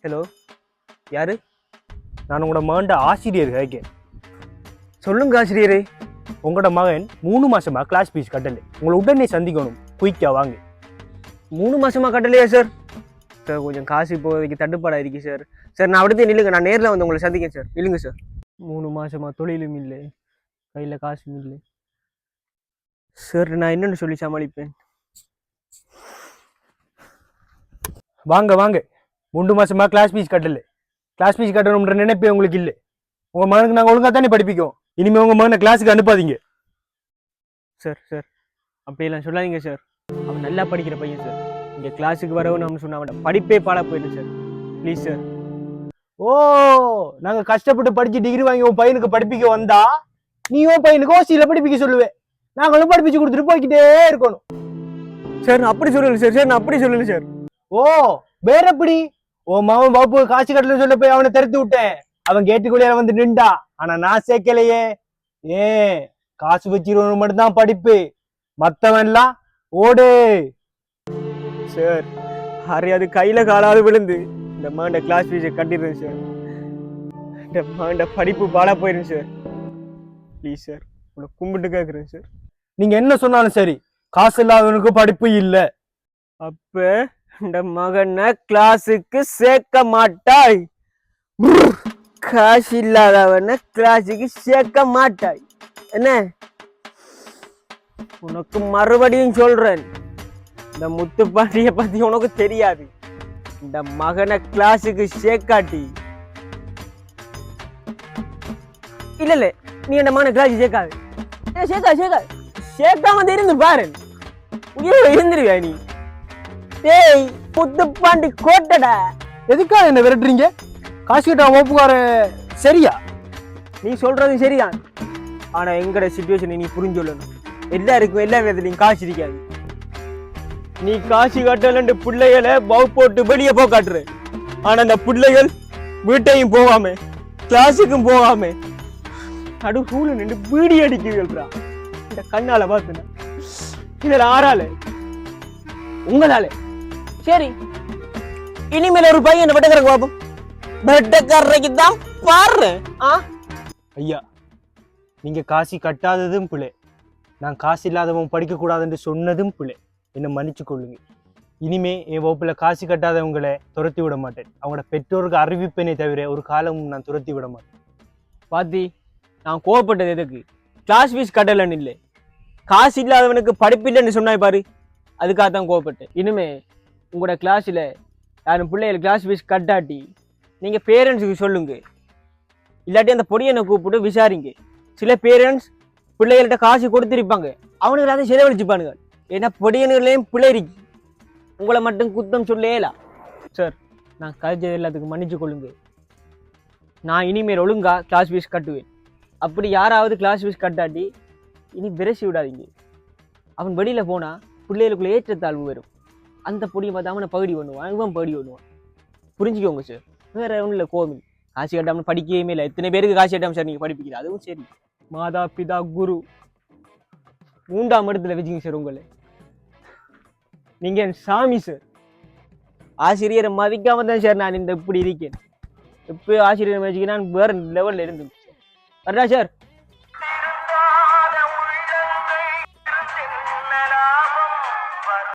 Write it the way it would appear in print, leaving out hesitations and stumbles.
Hello, யாரு? நான் உங்களோட மகன்ட ஆசிரியர் கேட்கேன். சொல்லுங்க ஆசிரியரே. உங்களோட மகன் 3 மாசமா கிளாஸ் ஃபீஸ் கட்டலை. உங்களை உடனே சந்திக்கணும், குயிக்கா வாங்க. 3 மாசமா கட்டலையா சார்? சார் கொஞ்சம் காசு இப்போதைக்கு தட்டுப்பாடாக இருக்கு சார். சார் நான் அப்படியே நில்லுங்க, நான் நேரில் வந்து உங்களை சந்திக்கேன் சார். இல்லைங்க சார். 3 மாசமா தொழிலும் இல்லை, கையில் காசும் இல்லை சார். நான் என்னென்னு சொல்லி சமாளிப்பேன்? வாங்க வாங்க. 3 மாசமா கிளாஸ் ஃபீஸ் கட்டல. கிளாஸ் ஃபீஸ் கட்டணும்ன்ற நினைப்பே உங்களுக்கு இல்லை. உங்க மகனுக்கு நாங்கள் ஒழுங்காக தானே படிப்பிக்கோம். இனிமேல் உங்க மகனை கிளாஸுக்கு அனுப்பாதீங்க சார். சார் அப்படியெல்லாம் சொல்லாதீங்க சார். அவன் நல்லா படிக்கிற பையன் சார். இங்கே கிளாஸுக்கு வரவும் அவனு சொன்ன அவன் படிப்பே பாடா போயிட்டு சார். Please sir. ஓ, நாங்கள் கஷ்டப்பட்டு படிச்சு டிகிரி வாங்கி உன் பையனுக்கு படிப்பிக்க வந்தா நீ உன் பையனுக்கு ஓசியில் படிப்பிக்க சொல்லுவேன். நாங்களும் படிப்பிச்சு கொடுத்துட்டு போய்கிட்டே இருக்கணும் சார். நான் அப்படி சொல்லல சார். சார் நான் அப்படி சொல்லல சார். ஓ, வேற எப்படி? ஓ மாவன் பாப்பு காசு கட்டல சொல்ல போய் அவனை திறத்து விட்டேன். அவன் கேட்டுக்குள்ளே வந்து நின்றா. ஆனா நான் சேர்க்கலையே. ஏன் காசு வச்சிருவன் மட்டும்தான் படிப்பு, மத்தவன் எல்லாம் ஓடு சார். அறியாது கையில காலாவது விழுந்து இந்த மகண்ட கிளாஸ் ஃபீஸை கட்டிடுறேன் சார். இந்த மகண்ட படிப்பு பாலா போயிடும் சார். ப்ளீஸ் சார், உங்களை கும்பிட்டு கேட்குறேன் சார். நீங்க என்ன சொன்னாலும் சரி, காசு இல்லாதவனுக்கு படிப்பு இல்லை. அப்ப இந்த மகனை கிளாஸுக்கு சேர்க்க மாட்டாய். காசு இல்லாதவன கிளாஸுக்கு சேர்க்க மாட்டாய் என்ன? உனக்கு மறுபடியும் சொல்றேன், இந்த முத்துப்பாண்டிய பத்தி உனக்கு தெரியாது. இந்த மகனை கிளாஸுக்கு சேர்க்காட்டி இல்ல இல்ல, நீ இந்த மகனை கிளாஸுக்கு சேர்க்காது. சேர்க்காம இருந்து பாரு, இருந்துருவியா நீ? ஏய் முத்துப்பாண்டி கோட்டடா, எதுக்காக என்ன விரட்டுறீங்க? காசு கிட்ட ஒப்புக்கார சரியா? நீ சொல்றது சரிதான், ஆனா எங்கட சிச்சுவேஷனை நீ புரிஞ்சு சொல்லணும். எல்லாருக்கும் எல்லா விதத்துலையும் காசு இருக்காது. நீ காசு கட்டலன்னு பிள்ளைகளை பவு போட்டு வெளியே போ காட்டுற. ஆனா அந்த பிள்ளைகள் வீட்டையும் போகாம கிளாஸுக்கும் போகாம நடு ஹூல நின்று பீடி அடிக்கிறீர்களா? இந்த கண்ணால பார்த்துனா இதுல ஆறால உங்களால. சரி, இனிமேல் ஒரு பையன் வெட்டக்காரக்கு பாப்போம். வெட்டக்காரக்கு தான் பாரு. ஐயா, நீங்க காசு கட்டாததும் பிள்ளை, நான் காசு இல்லாதவன் படிக்க கூடாதுன்னு சொன்னதும் பிள்ளை. என்ன மன்னிச்சு கொள்ளுங்க. இனிமே என் வகுப்புல காசு கட்டாதவங்களை துரத்தி விட மாட்டேன். அவங்களோட பெற்றோருக்கு அறிவிப்பேனே தவிர ஒரு காலமும் நான் துரத்தி விட மாட்டேன். பாத்தி, நான் கோவப்பட்டது எதுக்கு? கிளாஸ் ஃபீஸ் கட்டலன்னு இல்லை, காசு இல்லாதவனுக்கு படிப்பு இல்லைன்னு சொன்னாய் பாரு, அதுக்காக தான் கோவப்பட்டேன். இனிமே உங்களோட கிளாஸ்ல யாரும் பிள்ளைகள் கிளாஸ் ஃபீஸ் கட்டாட்டி நீங்க பேரண்ட்ஸுக்கு சொல்லுங்க. இல்லாட்டி அந்த பொடியனை கூப்பிட்டு விசாரிங்க. சில பேரண்ட்ஸ் பிள்ளைகள்கிட்ட காசு கொடுத்துருப்பாங்க, அவனுக்கு அதை செலவழிச்சுப்பானுங்க. ஏன்னா பொடியனுகளையும் பிள்ளை இருக்கு, உங்களை மட்டும் குத்தம் சொல்லேலாம். சார், நான் கழிச்சது எல்லாத்துக்கும் மன்னிச்சு கொள்ளுங்க. நான் இனிமேல் ஒழுங்கா கிளாஸ் ஃபீஸ் கட்டுவேன். அப்படி யாராவது கிளாஸ் ஃபீஸ் கட்டாட்டி இனி விரசி விடாதீங்க. அவன் வெளியில போனா பிள்ளைகளுக்குள்ள ஏற்றத்தாழ்வு வரும். அந்த பொடியை பார்த்து அவனை பகுடி பண்ணுவான், இவன் பகுடி பண்ணுவான். புரிஞ்சுக்கோங்க சார். வேற ஒன்றும் இல்லை, கோவில் காசு கட்டாமல் படிக்கவே இல்லை. எத்தனை பேருக்கு காசு கட்டாமல் சார் நீங்கள் படிப்பிக்கிறீங்க, அதுவும் சரி. மாதா பிதா குரு 3ஆம் இடத்துல வச்சுங்க சார். உங்களை நீங்க சாமி சார். ஆசிரியரை மதிக்காம தான் சார் நான் இந்த இப்படி இருக்கேன். இப்போ ஆசிரியரை வச்சுக்க நான் வேற லெவலில் இருந்தேன். வரடா சார்.